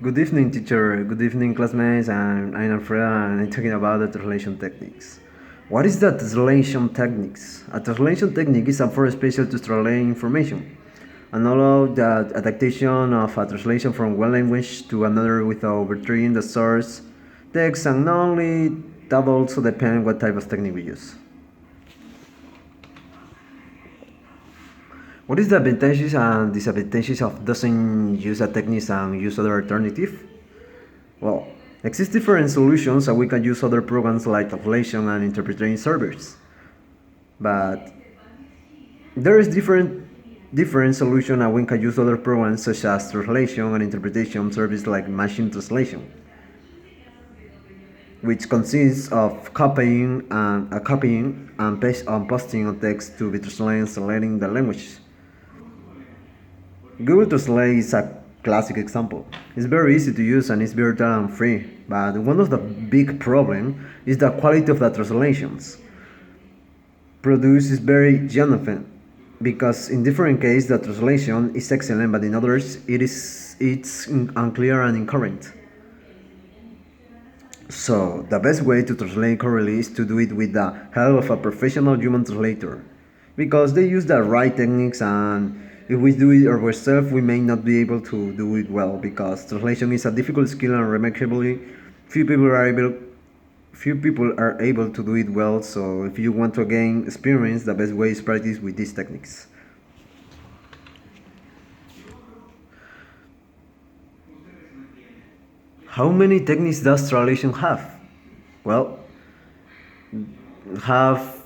Good evening, teacher. Good evening, classmates. I'm Alfredo, and I'm talking about the translation techniques. What is the translation techniques? A translation technique is a form special to translate information and allow the adaptation of a translation from one language to another without altering the source text, and not only that also depends what type of technique we use. What is the advantages and disadvantages of doesn't use a technique and use other alternative? Well, exist different solutions and we can use other programs like translation and interpreting servers. But there is different solution and we can use other programs such as translation and interpretation service like machine translation, which consists of copying and pasting of text to be translated and selecting the language. Google Translate is a classic example. It's very easy to use and it's very time free, but one of the big problems is the quality of the translations. Produced is very uneven because in different cases the translation is excellent, but in others it's unclear and incorrect. So the best way to translate correctly is to do it with the help of a professional human translator, because they use the right techniques, and if we do it ourselves we may not be able to do it well, because translation is a difficult skill and remarkably few people are able to do it well. So if you want to gain experience, the best way is practice with these techniques. How many techniques does translation have? Well, have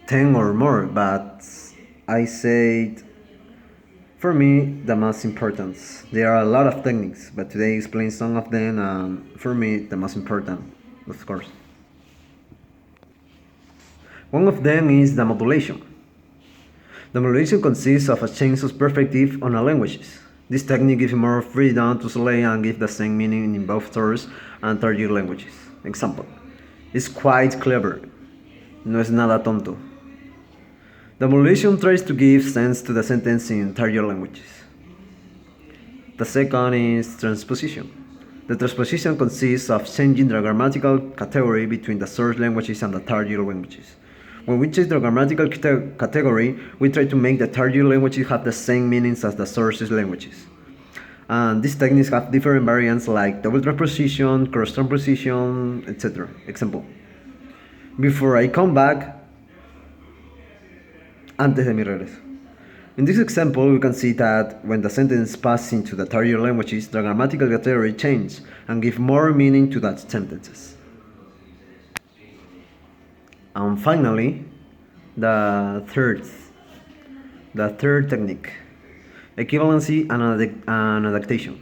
10 or more, but I said for me the most important. There are a lot of techniques, but today I explain some of them, for me the most important, of course. One of them is the modulation. The modulation consists of a change of perspective on a language. This technique gives more freedom to select and give the same meaning in both source and target languages. Example: it's quite clever. No es nada tonto. The modulation tries to give sense to the sentence in target languages. The second is transposition. The transposition consists of changing the grammatical category between the source languages and the target languages. When we change the grammatical category, we try to make the target languages have the same meanings as the sources languages. And these techniques have different variants like double transposition, cross transposition, etc. Example: before I come back, antes de mi regreso. In this example, we can see that when the sentence passes into the target languages, the grammatical category changes and give more meaning to that sentences. And finally, the third technique, equivalency and adaptation.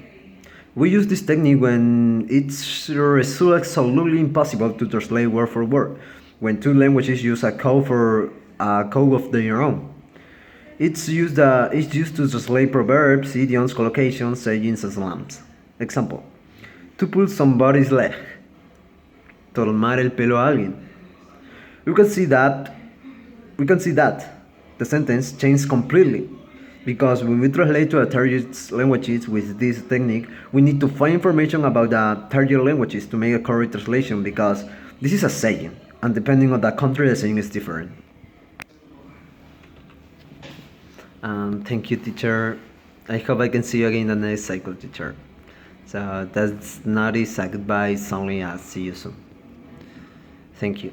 We use this technique when it's absolutely impossible to translate word for word, when two languages use a code of their own. It's used to translate proverbs, idioms, collocations, sayings, and slams. Example: to pull somebody's leg, tomar el pelo a alguien. We can see that the sentence changed completely, because when we translate to a target languages with this technique, we need to find information about the target languages to make a correct translation, because this is a saying, and depending on the country, the saying is different. Thank you, teacher. I hope I can see you again in the next cycle, teacher. So that's not a goodbye, it's only a see you soon. Thank you.